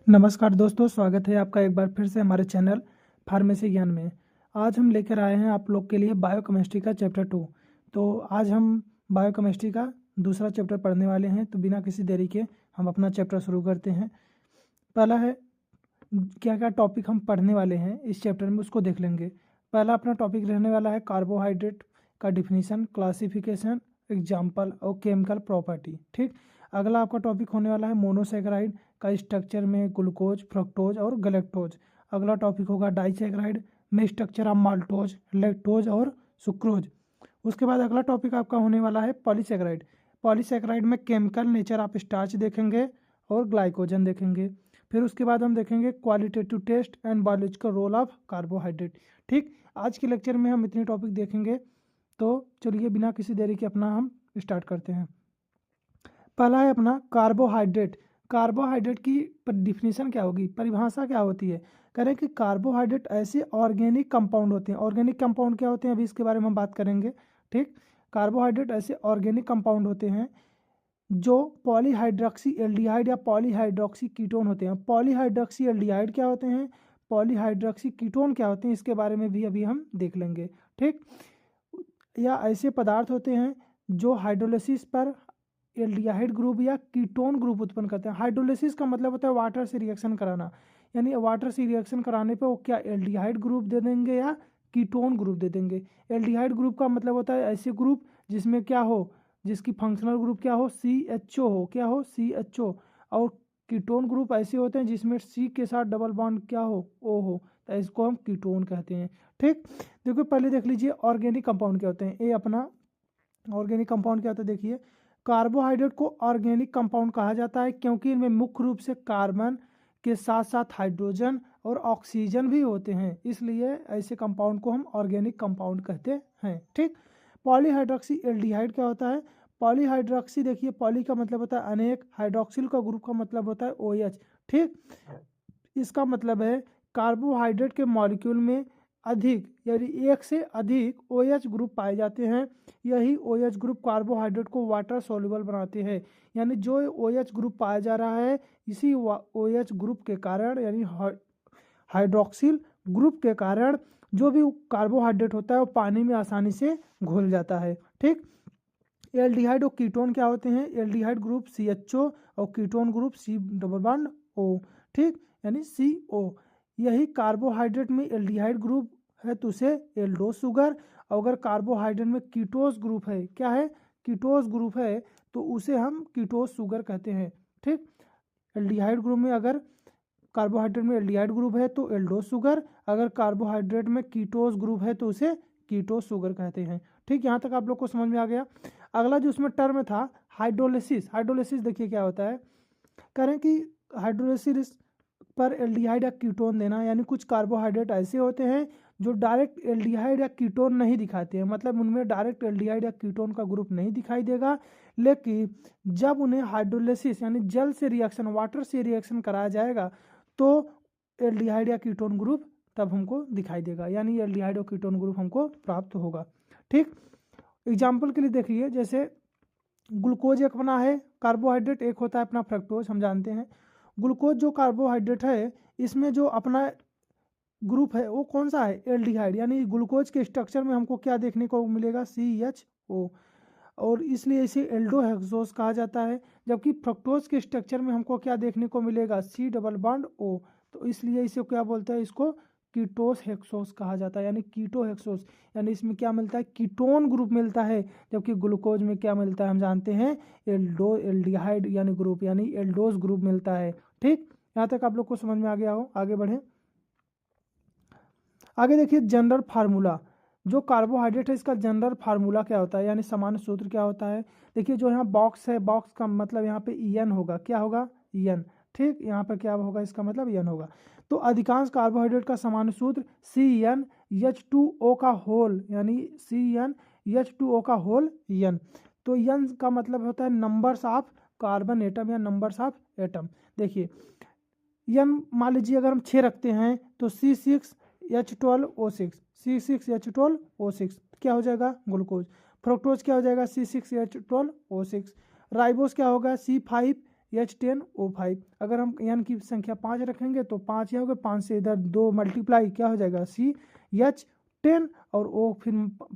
नमस्कार दोस्तों, स्वागत है आपका एक बार फिर से हमारे चैनल फार्मेसी ज्ञान में। आज हम लेकर आए हैं आप लोग के लिए बायोकेमिस्ट्री का चैप्टर 2। तो आज हम बायोकेमिस्ट्री का दूसरा चैप्टर पढ़ने वाले हैं। तो बिना किसी देरी के हम अपना चैप्टर शुरू करते हैं। पहला है क्या क्या टॉपिक हम पढ़ने वाले हैं इस चैप्टर में, उसको देख लेंगे। पहला अपना टॉपिक रहने वाला है कार्बोहाइड्रेट का डिफिनीशन, क्लासिफिकेशन, एग्जाम्पल और केमिकल प्रॉपर्टी। ठीक। अगला आपका टॉपिक होने वाला है मोनोसेकेराइड का स्ट्रक्चर में ग्लूकोज, फ्रक्टोज और गलेक्टोज। अगला टॉपिक होगा डाइसेकेराइड में स्ट्रक्चर ऑफ माल्टोज, लैक्टोज और सुक्रोज। उसके बाद अगला टॉपिक आपका होने वाला है पॉलीसेकेराइड। पॉलीसेकेराइड में केमिकल नेचर ऑफ स्टार्च देखेंगे और ग्लाइकोजन देखेंगे। फिर उसके बाद हम देखेंगे qualitative test and biological role of carbohydrate. ठीक। आज के लेक्चर में हम इतने टॉपिक देखेंगे। तो चलिए बिना किसी देरी के अपना हम स्टार्ट करते हैं। पहला है अपना कार्बोहाइड्रेट। कार्बोहाइड्रेट की डिफिनीशन क्या होगी, परिभाषा क्या होती है। करें कि कार्बोहाइड्रेट ऐसे ऑर्गेनिक कंपाउंड होते हैं। ऑर्गेनिक कंपाउंड क्या होते हैं, अभी इसके बारे में हम बात करेंगे। ठीक। कार्बोहाइड्रेट ऐसे ऑर्गेनिक कंपाउंड होते हैं जो पॉलीहाइड्रोक्सी एल्डिहाइड या पॉलीहाइड्रोक्सी कीटोन होते हैं। पॉलीहाइड्रोक्सी एल्डिहाइड क्या होते हैं, पॉलीहाइड्रोक्सी कीटोन क्या होते हैं, इसके बारे में भी अभी हम देख लेंगे। ठीक। या ऐसे पदार्थ होते हैं जो हाइड्रोलिसिस पर एल्डिहाइड ग्रुप या कीटोन ग्रुप उत्पन्न करते हैं। हाइड्रोलिसिस का मतलब होता है वाटर से रिएक्शन कराना, यानी वाटर से रिएक्शन कराने पे वो क्या एल्डिहाइड ग्रुप दे देंगे या कीटोन ग्रुप दे देंगे। एल्डिहाइड ग्रुप का मतलब होता है ऐसे ग्रुप जिसमें क्या हो, जिसकी फंक्शनल ग्रुप क्या हो, CHO हो, क्या हो, CHO। और कीटोन ग्रुप ऐसे होते हैं जिसमें C के साथ डबल बॉन्ड क्या हो, O हो, तो इसको हम कीटोन कहते हैं। ठीक। देखो पहले देख लीजिए ऑर्गेनिक कंपाउंड क्या होते हैं। ये अपना ऑर्गेनिक कंपाउंड क्या होता है, देखिए कार्बोहाइड्रेट को ऑर्गेनिक कंपाउंड कहा जाता है क्योंकि इनमें मुख्य रूप से कार्बन के साथ साथ हाइड्रोजन और ऑक्सीजन भी होते हैं, इसलिए ऐसे कंपाउंड को हम ऑर्गेनिक कंपाउंड कहते हैं। ठीक। पॉलीहाइड्रोक्सी एल्डिहाइड क्या होता है, पॉलीहाइड्रोक्सी देखिए पॉली का मतलब होता है अनेक, हाइड्रोक्सिल का ग्रुप का मतलब होता है OH। ठीक। इसका मतलब है कार्बोहाइड्रेट के मॉलिक्यूल में अधिक यानी एक से अधिक OH ग्रुप पाए जाते हैं। यही OH ग्रुप कार्बोहाइड्रेट को वाटर सोल्यूबल बनाते हैं। यानी जो OH ग्रुप पाया जा रहा है इसी OH ग्रुप के कारण यानी हाइड्रोक्सिल ग्रुप के कारण जो भी कार्बोहाइड्रेट होता है वो पानी में आसानी से घुल जाता है। ठीक। एल्डिहाइड और कीटोन क्या होते हैं, एल्डिहाइड ग्रुप CHO और ketone group C double bond O। ठीक, यानी CO। यही कार्बोहाइड्रेट में एल्डिहाइड ग्रुप है तो उसे एल्डोज शुगर, और अगर कार्बोहाइड्रेट में कीटोस ग्रुप है, क्या है, कीटोस ग्रुप है, तो उसे हम कीटोस शुगर कहते हैं। ठीक। एल्डिहाइड ग्रुप में अगर कार्बोहाइड्रेट में एल्डिहाइड ग्रुप है तो एल्डोज शुगर, अगर कार्बोहाइड्रेट में कीटोस ग्रुप है तो उसे कीटोस शुगर कहते हैं। ठीक, यहाँ तक आप लोग को समझ में आ गया। अगला जो उसमें टर्म था हाइड्रोलिसिस। हाइड्रोलिसिस देखिए क्या होता है, करें कि हाइड्रोलिसिस पर एल्डिहाइड या कीटोन देना, यानी कुछ कार्बोहाइड्रेट ऐसे होते हैं जो डायरेक्ट एल्डिहाइड या कीटोन नहीं दिखाते हैं, मतलब उनमें डायरेक्ट एल्डिहाइड या कीटोन का ग्रुप नहीं दिखाई देगा, लेकिन जब उन्हें हाइड्रोलिसिस यानी जल से रिएक्शन, वाटर से रिएक्शन कराया जाएगा तो एल्डिहाइड या कीटोन ग्रुप तब हमको दिखाई देगा, यानी एल्डिहाइड और कीटोन ग्रुप हमको प्राप्त होगा। ठीक। एग्जाम्पल के लिए देखिए, जैसे ग्लूकोज एक बना है कार्बोहाइड्रेट, एक होता है अपना फ्रक्टोज, हम जानते हैं। ग्लूकोज जो कार्बोहाइड्रेट है इसमें जो अपना ग्रुप है वो कौन सा है, एल्डिहाइड, यानी ग्लूकोज के स्ट्रक्चर में हमको क्या देखने को मिलेगा, CHO, और इसलिए इसे एल्डोहेक्सोज कहा जाता है। जबकि फ्रक्टोज के स्ट्रक्चर में हमको क्या देखने को मिलेगा, C डबल बॉन्ड O, तो इसलिए इसे क्या बोलते हैं, इसको कीटोस हेक्सोस कहा जाता है, यानी कीटो हेक्सोस, यानी इसमें क्या मिलता है, कीटोन ग्रुप मिलता है, जबकि ग्लूकोज में क्या मिलता है, हम जानते हैं एल्डिहाइड यानी ग्रुप, यानी एल्डोज ग्रुप मिलता है। ठीक, यहाँ तक आप लोग को समझ में आ गया हो। आगे बढ़े, आगे देखिए जनरल फार्मूला। जो कार्बोहाइड्रेट है इसका जनरल फार्मूला क्या होता है, यानी सामान्य सूत्र क्या होता है। देखिए जो यहाँ बॉक्स है, बॉक्स का मतलब यहाँ पे EN होगा, क्या होगा, EN। ठीक, यहाँ पर क्या होगा, इसका मतलब EN होगा। तो अधिकांश कार्बोहाइड्रेट का सामान्य सूत्र CnH2O का होल, यानी CnH2O का होल N। तो N का मतलब होता है नंबर्स ऑफ कार्बन एटम या नंबर्स ऑफ एटम। देखिए N मान लीजिए अगर हम 6 रखते हैं तो C6H12O6, C6H12O6 क्या हो जाएगा, ग्लूकोज। फ्रक्टोज क्या हो जाएगा, C6H12O6। राइबोस क्या होगा, H10O5। अगर हम N की संख्या 5 रखेंगे तो 5 यहाँ हो गए, 5 से इधर 2 मल्टीप्लाई क्या हो जाएगा CH10, और O फिर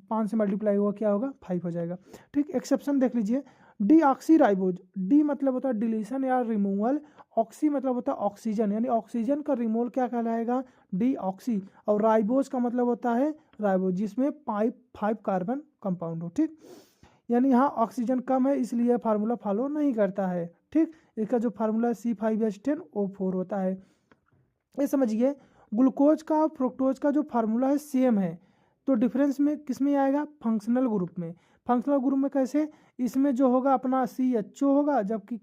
5 से मल्टीप्लाई हुआ क्या होगा 5 हो जाएगा। ठीक, एक्सेप्शन देख लीजिए, डीऑक्सीराइबोज, डी मतलब होता है डिलीशन या रिमूवल, ऑक्सी मतलब होता है ऑक्सीजन, यानी ऑक्सीजन का रिमूवल क्या कहलाएगा डीऑक्सी, और राइबोज का मतलब होता है राइबोज जिसमें 5 कार्बन कंपाउंड हो। ठीक, यानी यहाँ ऑक्सीजन कम है इसलिए फार्मूला फॉलो नहीं करता है। ठीक, इसका जो फार्मूला C5H10O4 होता है। ये समझिए ग्लूकोज का और फ्रुक्टोज का जो फार्मूला है सेम है, तो डिफरेंस में किस में आएगा फंक्शनल ग्रुप में। फंक्शनल ग्रुप में कैसे, इसमें जो होगा अपना CHO होगा, जबकि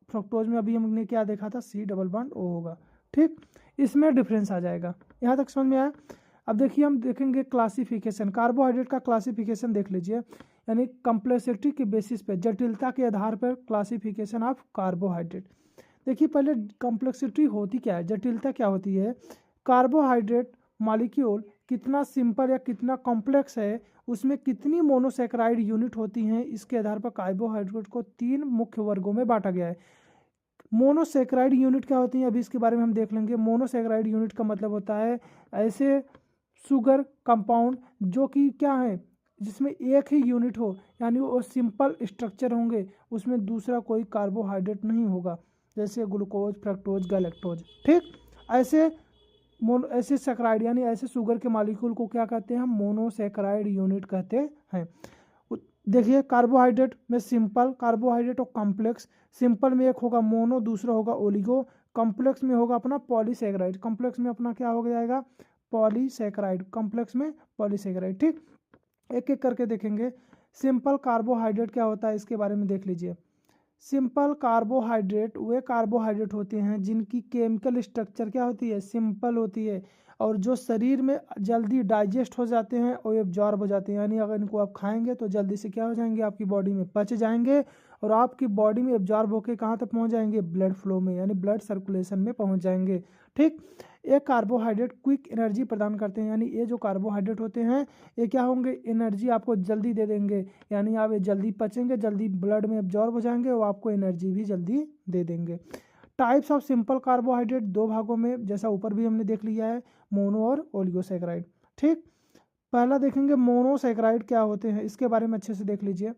फ्रुक्टोज में अभी हमने क्या देखा था C डबल बॉन्ड O होगा। ठीक, इसमें डिफरेंस आ जाएगा। यहाँ तक समझ में आया। अब देखिए हम देखेंगे क्लासिफिकेशन, कार्बोहाइड्रेट का क्लासिफिकेशन देख लीजिए, यानी कम्प्लेक्सिटी के बेसिस पे, जटिलता के आधार पर क्लासिफिकेशन ऑफ कार्बोहाइड्रेट। देखिए पहले कॉम्प्लेक्सिटी होती क्या है, जटिलता क्या होती है। कार्बोहाइड्रेट मॉलिक्यूल कितना सिंपल या कितना कॉम्प्लेक्स है, उसमें कितनी मोनोसेक्राइड यूनिट होती हैं, इसके आधार पर कार्बोहाइड्रेट को 3 मुख्य वर्गों में बांटा गया है। मोनोसेक्राइड यूनिट क्या होती हैं अभी इसके बारे में हम देख लेंगे। मोनोसेक्राइड यूनिट का मतलब होता है ऐसे शुगर कंपाउंड जो कि क्या है जिसमें एक ही यूनिट हो, यानी वो सिंपल स्ट्रक्चर होंगे, उसमें दूसरा कोई कार्बोहाइड्रेट नहीं होगा, जैसे ग्लूकोज, फ्रक्टोज, गैलेक्टोज। ठीक, ऐसे सेक्राइड यानी ऐसे शुगर के मॉलिक्यूल को क्या कहते हैं हम मोनोसेक्राइड यूनिट कहते हैं। देखिए कार्बोहाइड्रेट में सिंपल कार्बोहाइड्रेट और कॉम्प्लेक्स, सिंपल में एक होगा मोनो, दूसरा होगा ओलिगो, कॉम्प्लेक्स में होगा अपना पॉलीसेक्राइड, कॉम्प्लेक्स में अपना क्या हो जाएगा पॉलीसेक्राइड, कॉम्प्लेक्स में पॉलीसेक्राइड। ठीक, एक एक करके देखेंगे। सिंपल कार्बोहाइड्रेट क्या होता है इसके बारे में देख लीजिए। सिंपल कार्बोहाइड्रेट वे कार्बोहाइड्रेट होते हैं जिनकी केमिकल स्ट्रक्चर क्या होती है सिंपल होती है, और जो शरीर में जल्दी डाइजेस्ट हो जाते हैं और एब्जॉर्ब हो जाते हैं, यानी अगर इनको आप खाएंगे तो जल्दी से क्या हो जाएंगे आपकी बॉडी में पच जाएंगे, और आपकी बॉडी में एब्जॉर्ब होकर कहाँ तक पहुँच जाएंगे ब्लड फ्लो में, यानी ब्लड सर्कुलेशन में पहुँच जाएंगे। ठीक, ये कार्बोहाइड्रेट क्विक एनर्जी प्रदान करते हैं, यानी ये जो कार्बोहाइड्रेट होते हैं ये क्या होंगे एनर्जी आपको जल्दी दे देंगे, यानी आप ये जल्दी पचेंगे, जल्दी ब्लड में एब्जॉर्ब हो जाएंगे और आपको एनर्जी भी जल्दी दे देंगे। टाइप्स ऑफ सिंपल कार्बोहाइड्रेट 2 भागों में, जैसा ऊपर भी हमने देख लिया है, मोनो और ओलिगोसेक्राइड। ठीक, पहला देखेंगे मोनोसेक्राइड क्या होते हैं इसके बारे में अच्छे से देख लीजिए।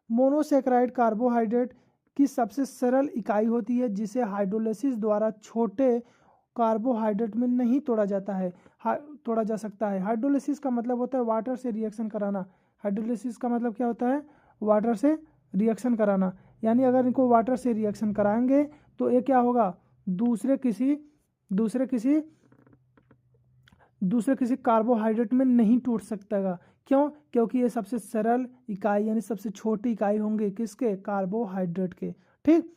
मोनोसेक्राइड कार्बोहाइड्रेट की सबसे सरल इकाई होती है जिसे हाइड्रोलिसिस द्वारा छोटे कार्बोहाइड्रेट में नहीं तोड़ा जाता है, तोड़ा जा सकता है। हाइड्रोलिसिस का मतलब होता है वाटर से रिएक्शन कराना। हाइड्रोलिसिस का मतलब क्या होता है वाटर से रिएक्शन कराना, यानी अगर इनको वाटर से रिएक्शन कराएंगे तो ये क्या होगा दूसरे किसी कार्बोहाइड्रेट में नहीं टूट सकता। क्यों? क्योंकि ये सबसे सरल इकाई यानी सबसे छोटी इकाई होंगे किसके कार्बोहाइड्रेट के। ठीक,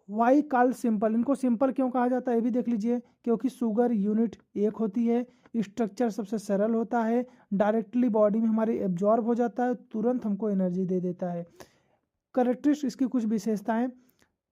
वाई कॉल सिंपल, इनको सिंपल क्यों कहा जाता है ये भी देख लीजिए, क्योंकि शुगर यूनिट एक होती है, स्ट्रक्चर सबसे सरल होता है, डायरेक्टली बॉडी में हमारे एब्जॉर्ब हो जाता है, तुरंत हमको एनर्जी दे देता है। कैरेक्टरिस्टिक इसकी कुछ विशेषताएं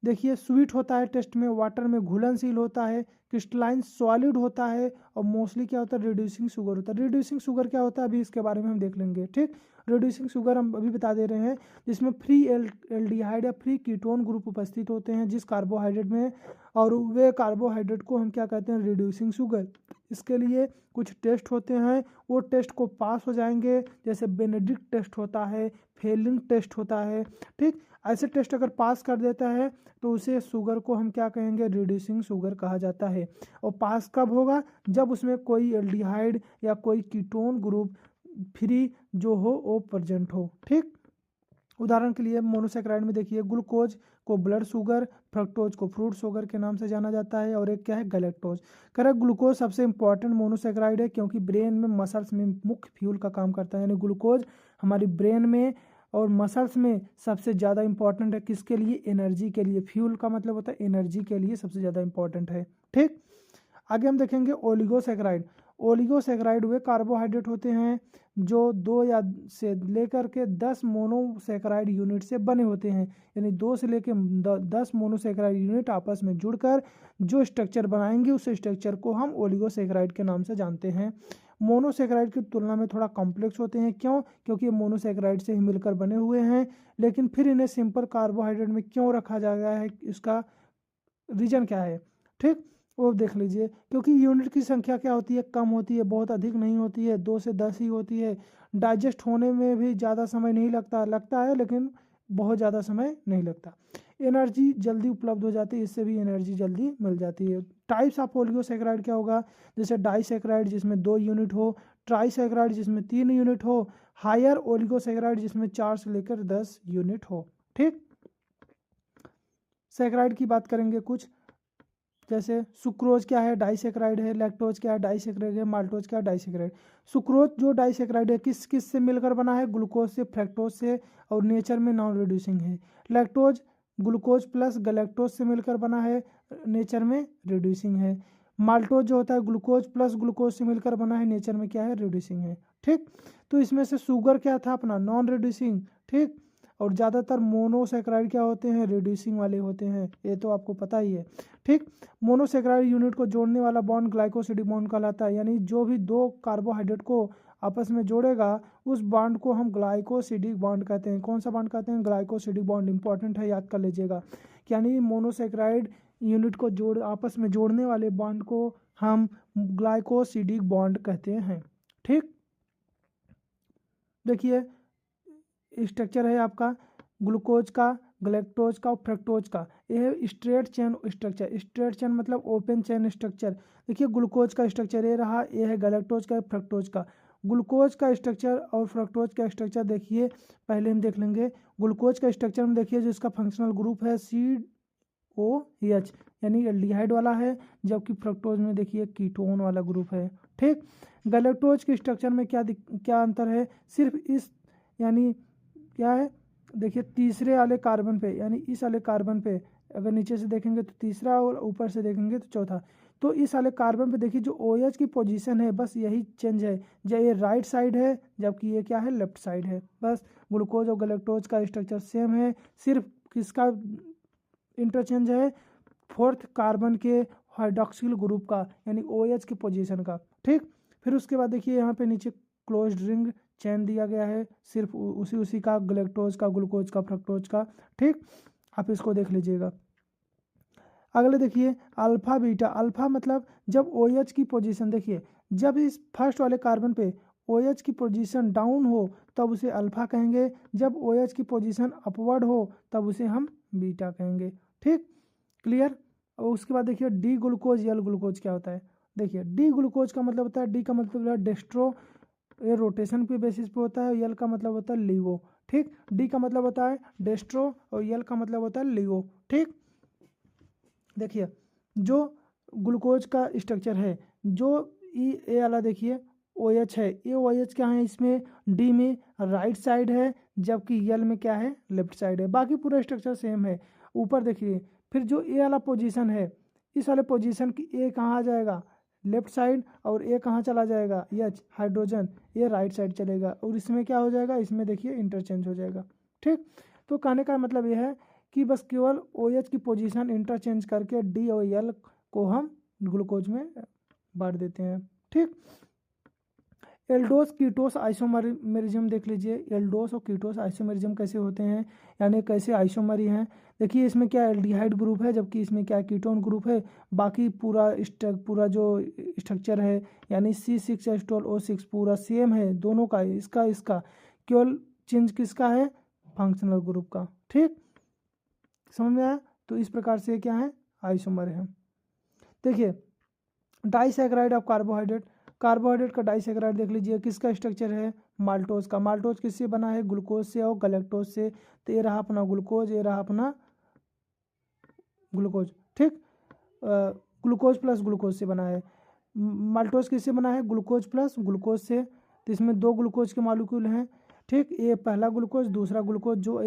देखिए, स्वीट होता है टेस्ट में, वाटर में घुलनशील होता है, क्रिस्टलाइन सॉलिड होता है, और मोस्टली क्या होता है रिड्यूसिंग शुगर होता है। रिड्यूसिंग शुगर क्या होता है अभी इसके बारे में हम देख लेंगे। ठीक, रिड्यूसिंग शुगर हम अभी बता दे रहे हैं जिसमें फ्री एल्डिहाइड या फ्री कीटोन ग्रुप उपस्थित होते हैं जिस कार्बोहाइड्रेट में, और वे कार्बोहाइड्रेट को हम क्या कहते हैं रिड्यूसिंग शुगर। इसके लिए कुछ टेस्ट होते हैं, वो टेस्ट को पास हो जाएंगे, जैसे बेनेडिक्ट टेस्ट होता है, फेलिंग टेस्ट होता है। ठीक, ऐसे टेस्ट अगर पास कर देता है तो उसे शुगर को हम क्या कहेंगे रिड्यूसिंग शुगर कहा जाता है। और पास कब होगा जब उसमें कोई एल्डिहाइड या कोई कीटोन ग्रुप फ्री जो हो वो प्रेजेंट हो। ठीक, उदाहरण के लिए मोनोसेक्राइड में देखिए ग्लूकोज को ब्लड शुगर, फ्रक्टोज को फ्रूट शुगर के नाम से जाना जाता है, और एक क्या है गैलेक्टोज। करेक्ट, ग्लूकोज सबसे इंपॉर्टेंट मोनोसेक्राइड है क्योंकि ब्रेन में मसल्स में मुख्य फ्यूल का काम करता है, यानी ग्लूकोज हमारी ब्रेन में और मसल्स में सबसे ज़्यादा इंपॉर्टेंट है किसके लिए एनर्जी के लिए। फ्यूल का मतलब होता है एनर्जी के लिए सबसे ज़्यादा इंपॉर्टेंट है। ठीक, आगे हम देखेंगे ओलिगोसेक्राइड। ओलिगोसेक्राइड वे कार्बोहाइड्रेट होते हैं जो 2 या से लेकर के 10 मोनोसेक्राइड यूनिट से बने होते हैं, यानी 2 से लेकर 10 मोनोसेक्राइड यूनिट आपस में जुड़कर जो स्ट्रक्चर बनाएंगे उस स्ट्रक्चर को हम ओलिगोसेक्राइड के नाम से जानते हैं। मोनोसेकेराइड की तुलना में थोड़ा कॉम्प्लेक्स होते हैं। क्यों? क्योंकि ये मोनोसेकेराइड से ही मिलकर बने हुए हैं। लेकिन फिर इन्हें सिंपल कार्बोहाइड्रेट में क्यों रखा जा गया है, इसका रीजन क्या है, ठीक, वो देख लीजिए। क्योंकि यूनिट की संख्या क्या होती है, कम होती है, बहुत अधिक नहीं होती है, 2 से 10 ही होती है। डाइजेस्ट होने में भी ज़्यादा समय नहीं लगता है, लेकिन बहुत ज़्यादा समय नहीं लगता। एनर्जी जल्दी उपलब्ध हो जाती है, इससे भी एनर्जी जल्दी मिल जाती है। टाइप्स ऑफ ओलिगोसेकेराइड क्या होगा, जैसे डाइसेकेराइड जिसमें 2 यूनिट हो, ट्राइसेकेराइड जिसमें 3 यूनिट हो, हायर ओलिगोसेकेराइड जिसमें 4 से लेकर 10 यूनिट हो, ठीक। सेकेराइड की बात करेंगे कुछ, जैसे सुक्रोज क्या है, डाइसेकेराइड है। लैक्टोज क्या है, डाइसेकेराइड है। माल्टोज क्या है, डाइसेकेराइड। सुक्रोज जो डाइसेकेराइड है किस किस से मिलकर बना है, ग्लूकोज से, फ्रक्टोज से, और नेचर में नॉन रिड्यूसिंग है। लैक्टोज ग्लूकोज प्लस गैलेक्टोज से मिलकर बना है, नेचर में रिड्यूसिंग है। माल्टोज जो होता है ग्लूकोज प्लस ग्लूकोज से मिलकर बना है, नेचर में क्या है, रिड्यूसिंग है, ठीक। तो इसमें से शुगर क्या था अपना, नॉन रिड्यूसिंग, ठीक। और ज़्यादातर मोनोसेकेराइड क्या होते हैं, रिड्यूसिंग वाले होते हैं, ये तो आपको पता ही है, ठीक। मोनोसेकेराइड यूनिट को जोड़ने वाला बॉन्ड ग्लाइकोसिडिक बॉन्ड कहलाता है। यानी जो भी 2 कार्बोहाइड्रेट को आपस में जोड़ेगा उस बॉन्ड को हम ग्लाइकोसिडिक बॉन्ड कहते हैं। कौन सा बॉन्ड कहते हैं, ग्लाइकोसिडिक बॉन्ड। इंपॉर्टेंट है, याद कर लीजिएगा। यानी मोनोसेकेराइड यूनिट को आपस में जोड़ने वाले बॉन्ड को हम ग्लाइकोसिडिक बॉन्ड कहते हैं, ठीक। देखिए स्ट्रक्चर है आपका ग्लूकोज का, गैलेक्टोज का और फ्रक्टोज का। यह है straight chain structure. Straight chain मतलब ओपन चेन स्ट्रक्चर। देखिए ग्लूकोज का स्ट्रक्चर ये रहा, ये है गैलेक्टोज का, फ्रक्टोज का। ग्लूकोज का स्ट्रक्चर और फ्रक्टोज का स्ट्रक्चर देखिए, पहले हम देख लेंगे। ग्लूकोज का स्ट्रक्चर में देखिए जिसका फंक्शनल ग्रुप है COH यानी एल्डिहाइड वाला है, जबकि फ्रक्टोज में देखिए कीटोन वाला ग्रुप है, ठीक। गैलेक्टोज के स्ट्रक्चर में क्या अंतर है, सिर्फ इस यानी क्या है, देखिए तीसरे वाले कार्बन पे, यानी इस वाले कार्बन पे अगर नीचे से देखेंगे तो तीसरा और ऊपर से देखेंगे तो चौथा। तो इस वाले कार्बन पे देखिए जो OH की पोजीशन है, बस यही चेंज है, जो ये राइट साइड है जबकि ये क्या है, लेफ्ट साइड है। बस ग्लूकोज और गैलेक्टोज का स्ट्रक्चर सेम है, सिर्फ किसका इंटरचेंज है, 4th कार्बन के हाइड्रोक्सिल ग्रुप का, यानी OH की पोजीशन का, ठीक। फिर उसके बाद देखिए यहाँ पे नीचे क्लोज्ड रिंग चेन दिया गया है, सिर्फ उसी का, गैलेक्टोज का, ग्लूकोज का, फ्रक्टोज का, ठीक। आप इसको देख लीजिएगा। अगले देखिए अल्फा बीटा। अल्फा मतलब जब OH की पोजीशन, देखिए जब इस फर्स्ट वाले कार्बन पे OH की पोजीशन डाउन हो तब उसे अल्फा कहेंगे, जब OH की पोजीशन अपवर्ड हो तब उसे हम बीटा कहेंगे, ठीक, क्लियर। और उसके बाद देखिए डी ग्लूकोज यल ग्लूकोज क्या होता है। देखिए डी ग्लूकोज का मतलब होता है, डी का मतलब है डेस्ट्रो, ये रोटेशन के बेसिस पे होता है। यल का मतलब होता है लीवो, ठीक। डी का मतलब होता है डेस्ट्रो और यल का मतलब होता है लीवो, ठीक। देखिए जो ग्लूकोज का स्ट्रक्चर है, जो ए वाला देखिए OH है, ये OH क्या है, इसमें डी में राइट साइड है, जबकि यल में क्या है, लेफ्ट साइड है। बाकी पूरा स्ट्रक्चर सेम है। ऊपर देखिए फिर जो ए वाला पोजीशन है, इस वाले पोजीशन की ए कहाँ आ जाएगा, लेफ्ट साइड, और ए कहाँ चला जाएगा, H हाइड्रोजन, ये राइट साइड चलेगा। और इसमें क्या हो जाएगा, इसमें देखिए इंटरचेंज हो जाएगा, ठीक। तो कहने का मतलब यह है कि बस केवल OH की पोजीशन इंटरचेंज करके डी और यल को हम ग्लूकोज में बांट देते हैं, ठीक। एल्डोस कीटोस आइसोमेरिज्म देख लीजिए। एल्डोस और कीटोस आइसोमेरिज्म कैसे होते हैं, यानी कैसे आइसोमरी हैं। देखिए इसमें क्या एल्डिहाइड ग्रुप है, जबकि इसमें क्या कीटोन ग्रुप है। बाकी पूरा जो स्ट्रक्चर है यानी C6H12O6 पूरा सेम है दोनों का, इसका केवल चेंज किसका है, फंक्शनल ग्रुप का, ठीक। समझ में आया। तो इस प्रकार से क्या है, आइसोमर है। देखिए डाइसैकेराइड ऑफ कार्बोहाइड्रेट। कार्बोहाइड्रेट का डाइसैकेराइड देख लीजिए, किसका स्ट्रक्चर है, माल्टोज का। माल्टोज किससे बना है, ग्लूकोज से और गैलेक्टोज से। तो ये रहा अपना ग्लूकोज, ये रहा अपना ग्लूकोज, ठीक। ग्लूकोज प्लस ग्लूकोज से बना है। माल्टोज किससे बना है, ग्लूकोज प्लस ग्लूकोज से। तो इसमें 2 ग्लूकोज के मॉलिक्यूल हैं, ठीक। ये पहला ग्लूकोज, दूसरा ग्लूकोज। जो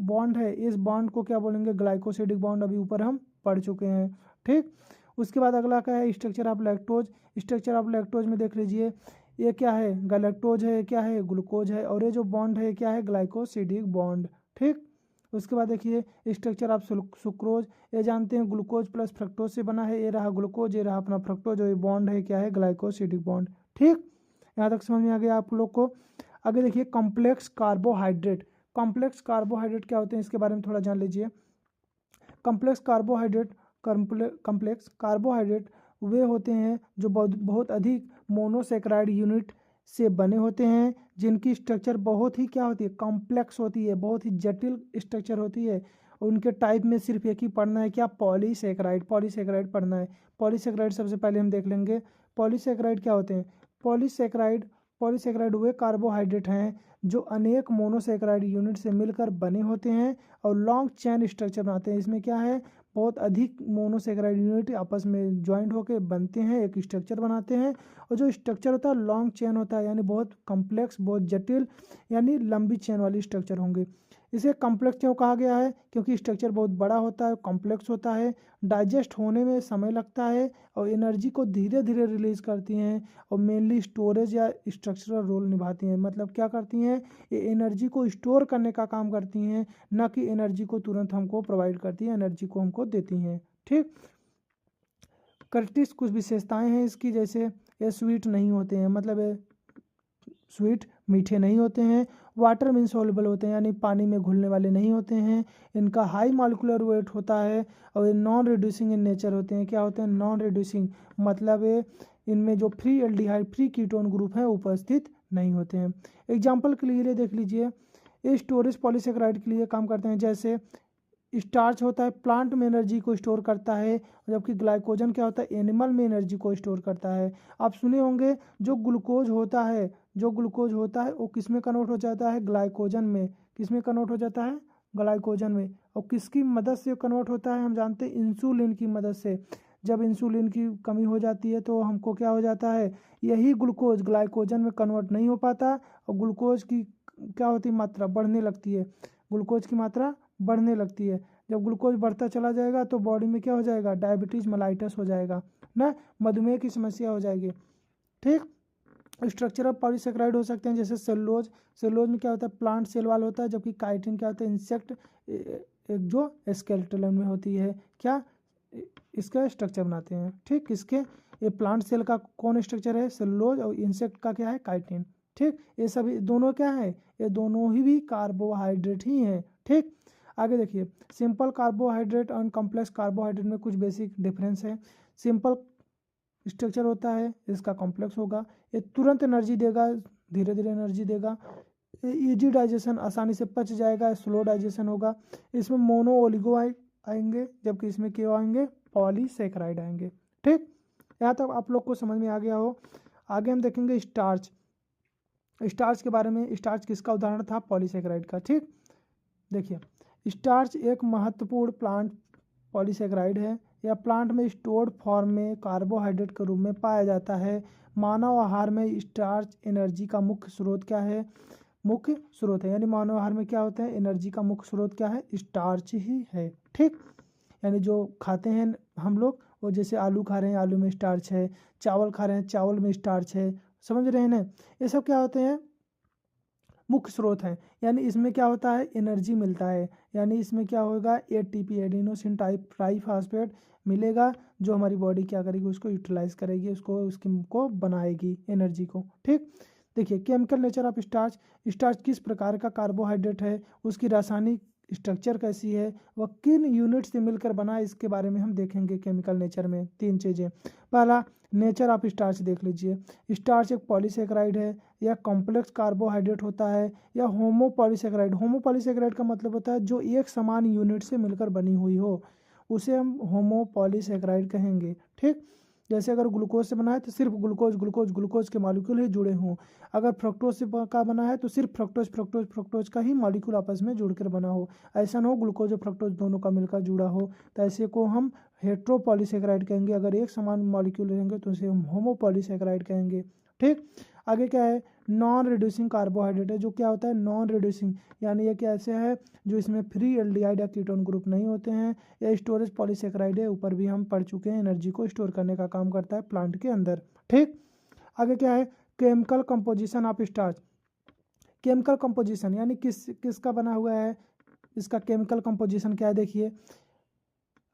बॉन्ड है, इस बॉन्ड को क्या बोलेंगे, ग्लाइकोसिडिक बॉन्ड, अभी ऊपर हम पढ़ चुके हैं, ठीक। उसके बाद अगला क्या है, structure of lactose. Structure of lactose में देख लीजिए, ये क्या है, गैलेक्टोज है, क्या है, ग्लूकोज है, और ये जो बॉन्ड है क्या है, ग्लाइकोसिडिक बॉन्ड, ठीक। उसके बाद देखिए स्ट्रक्चर ऑफ सुक्रोज। ये जानते हैं ग्लूकोज प्लस फ्रक्टोज से बना है। ये रहा ग्लूकोज, ये रहा अपना फ्रक्टोज, और ये बॉन्ड है क्या है, ग्लाइकोसिडिक बॉन्ड, ठीक। यहाँ तक समझ में आ गया आप लोग को। आगे देखिए कॉम्प्लेक्स कार्बोहाइड्रेट। कॉम्प्लेक्स कार्बोहाइड्रेट क्या होते हैं इसके बारे में थोड़ा जान लीजिए। कॉम्प्लेक्स कार्बोहाइड्रेट वे होते हैं जो बहुत अधिक मोनोसेक्राइड यूनिट से बने होते हैं, जिनकी स्ट्रक्चर बहुत ही क्या होती है, कॉम्प्लेक्स होती है, बहुत ही जटिल स्ट्रक्चर होती है। उनके टाइप में सिर्फ एक ही पढ़ना है, क्या, पॉलीसेक्राइड। पॉलीसेक्राइड पढ़ना है। पॉलीसेक्राइड सबसे पहले हम देख लेंगे पॉलीसेक्राइड क्या होते हैं। पॉलीसेक्राइड वे कार्बोहाइड्रेट हैं जो अनेक मोनोसेक्राइड यूनिट से मिलकर बने होते हैं और लॉन्ग चेन स्ट्रक्चर बनाते हैं। इसमें क्या है, बहुत अधिक मोनोसेक्राइड यूनिट आपस में ज्वाइंट होकर बनते हैं, एक स्ट्रक्चर बनाते हैं। और जो स्ट्रक्चर होता है लॉन्ग चेन होता है, यानी बहुत कॉम्प्लेक्स, बहुत जटिल, यानी लंबी चेन वाली स्ट्रक्चर होंगे। इसे कॉम्प्लेक्स क्यों कहा गया है, क्योंकि स्ट्रक्चर बहुत बड़ा होता है, कॉम्प्लेक्स होता है, डाइजेस्ट होने में समय लगता है और एनर्जी को धीरे धीरे रिलीज करती हैं और मेनली स्टोरेज या स्ट्रक्चरल रोल निभाती हैं। मतलब क्या करती हैं, ये एनर्जी को स्टोर करने का काम करती हैं, न कि एनर्जी को तुरंत हमको प्रोवाइड करती हैं, एनर्जी को हमको देती हैं। ठीक। करैक्टरिस्टिक्स कुछ विशेषताएं हैं इसकी, जैसे ये स्वीट नहीं होते हैं, मतलब ये स्वीट मीठे नहीं होते हैं। वाटर में इंसॉल्युबल होते हैं, यानी पानी में घुलने वाले नहीं होते हैं। इनका हाई मॉलिक्यूलर वेट होता है और ये नॉन रिड्यूसिंग इन नेचर होते हैं। क्या होते हैं, नॉन रिड्यूसिंग, मतलब ये इनमें जो free aldehyde, free ketone group हैं उपस्थित नहीं होते हैं। एग्जाम्पल के लिए देख लीजिए, ये स्टोरेज पॉलीसेक्राइड के लिए काम करते हैं। जैसे स्टार्च होता है, प्लांट में एनर्जी को स्टोर करता है, जबकि ग्लाइकोजन क्या होता है, एनिमल में एनर्जी को स्टोर करता है। आप सुने होंगे जो ग्लूकोज होता है वो किस में कन्वर्ट हो जाता है, ग्लाइकोजन में। किस में कन्वर्ट हो जाता है, ग्लाइकोजन में। और किसकी मदद से कन्वर्ट होता है, हम जानते हैं इंसुलिन की मदद से। जब इंसुलिन की कमी हो जाती है तो हमको क्या हो जाता है, यही ग्लूकोज ग्लाइकोजन में कन्वर्ट नहीं हो पाता और ग्लूकोज की क्या होती है, मात्रा बढ़ने लगती है। ग्लूकोज की मात्रा बढ़ने लगती है। जब ग्लूकोज बढ़ता चला जाएगा तो बॉडी में क्या हो जाएगा, डायबिटीज मेलाइटस हो जाएगा ना, मधुमेह की समस्या हो जाएगी। ठीक। स्ट्रक्चर ऑफ पॉलीसेक्राइड हो सकते हैं जैसे सेलुलोज। सेलुलोज में क्या होता है, प्लांट सेल वाल होता है, जबकि काइटिन क्या होता है, इंसेक्ट एक जो स्केलेटन में होती है, क्या, इसका स्ट्रक्चर बनाते हैं। ठीक। किसके, ये प्लांट सेल का कौन स्ट्रक्चर है, सेलुलोज, और इंसेक्ट का क्या है, काइटिन। ठीक। ये सभी दोनों क्या है, ये दोनों ही भी कार्बोहाइड्रेट ही हैं। ठीक। आगे देखिए, सिंपल कार्बोहाइड्रेट और कॉम्प्लेक्स कार्बोहाइड्रेट में कुछ बेसिक डिफरेंस है। सिंपल स्ट्रक्चर होता है, इसका कॉम्प्लेक्स होगा, ये तुरंत एनर्जी देगा, धीरे धीरे एनर्जी देगा। इजी डाइजेशन, आसानी से पच जाएगा, स्लो डाइजेशन होगा। इसमें मोनो ओलिगो आएंगे, जबकि इसमें क्या आएंगे, पॉलीसेक्राइड आएंगे। ठीक। यहाँ तक आप लोग को समझ में आ गया हो। आगे हम देखेंगे स्टार्च। स्टार्च के बारे में, स्टार्च किसका उदाहरण था, पॉलीसेक्राइड का। ठीक। देखिए, स्टार्च एक महत्वपूर्ण प्लांट पॉलीसेक्राइड है। यह प्लांट में स्टोर्ड फॉर्म में कार्बोहाइड्रेट के रूप में पाया जाता है। मानव आहार में स्टार्च एनर्जी का मुख्य स्रोत क्या है, मुख्य स्रोत है, यानी मानव आहार में क्या होता है, एनर्जी का मुख्य स्रोत क्या है, स्टार्च ही है। ठीक। यानी जो खाते हैं हम लोग, वो जैसे आलू खा रहे हैं, आलू में स्टार्च है, चावल खा रहे हैं, चावल में स्टार्च है, समझ रहे हैं ना। ये सब क्या होते हैं, मुख्य स्रोत हैं। यानी इसमें क्या होता है, एनर्जी मिलता है। यानी इसमें क्या होगा, एटीपी, एडिनोसिन ट्राइफॉस्फेट मिलेगा, जो हमारी बॉडी क्या करेगी, उसको यूटिलाइज करेगी, उसको बनाएगी एनर्जी को। ठीक। देखिए, chemical nature of starch. Starch किस प्रकार का कार्बोहाइड्रेट है, उसकी रासायनिक स्ट्रक्चर कैसी है, वह किन यूनिट से मिलकर बना है, इसके बारे में हम देखेंगे केमिकल नेचर में। 3 चीज़ें। पहला, नेचर ऑफ स्टार्च देख लीजिए। स्टार्च एक पॉलीसेक्राइड है, या कॉम्प्लेक्स कार्बोहाइड्रेट होता है, या होमोपॉलीसेक्राइड। होमोपॉलीसेक्राइड का मतलब होता है जो एक समान यूनिट से मिलकर बनी हुई हो, उसे हम होमोपॉलीसेक्राइड कहेंगे। ठीक। जैसे अगर ग्लूकोज से बना है तो सिर्फ ग्लूकोज के मॉलिक्यूल ही जुड़े हों। अगर फ्रक्टोज से का बना है तो सिर्फ फ्रक्टोज का ही मॉलिक्यूल आपस में जुड़कर बना हो। ऐसा ना हो ग्लूकोज और फ्रक्टोज दोनों का मिलकर जुड़ा हो, तो ऐसे को हम हेट्रोपॉलीसेक्राइड कहेंगे। अगर एक समान मॉलिक्यूल रहेंगे तो उसे हम होमोपॉलीसेक्राइड कहेंगे। ठीक। आगे क्या है, नॉन रिड्यूसिंग कार्बोहाइड्रेट है। जो क्या होता है, नॉन रिड्यूसिंग, यानी ये कैसे है, जो इसमें फ्री एल्डिहाइड या कीटोन ग्रुप नहीं होते हैं। या स्टोरेज पॉलीसेक्राइड है, ऊपर भी हम पढ़ चुके हैं, एनर्जी को स्टोर करने का काम करता है प्लांट के अंदर। ठीक। आगे क्या है, chemical composition of starch. Chemical composition यानी किसका बना हुआ है, इसका केमिकल कंपोजिशन क्या है, देखिए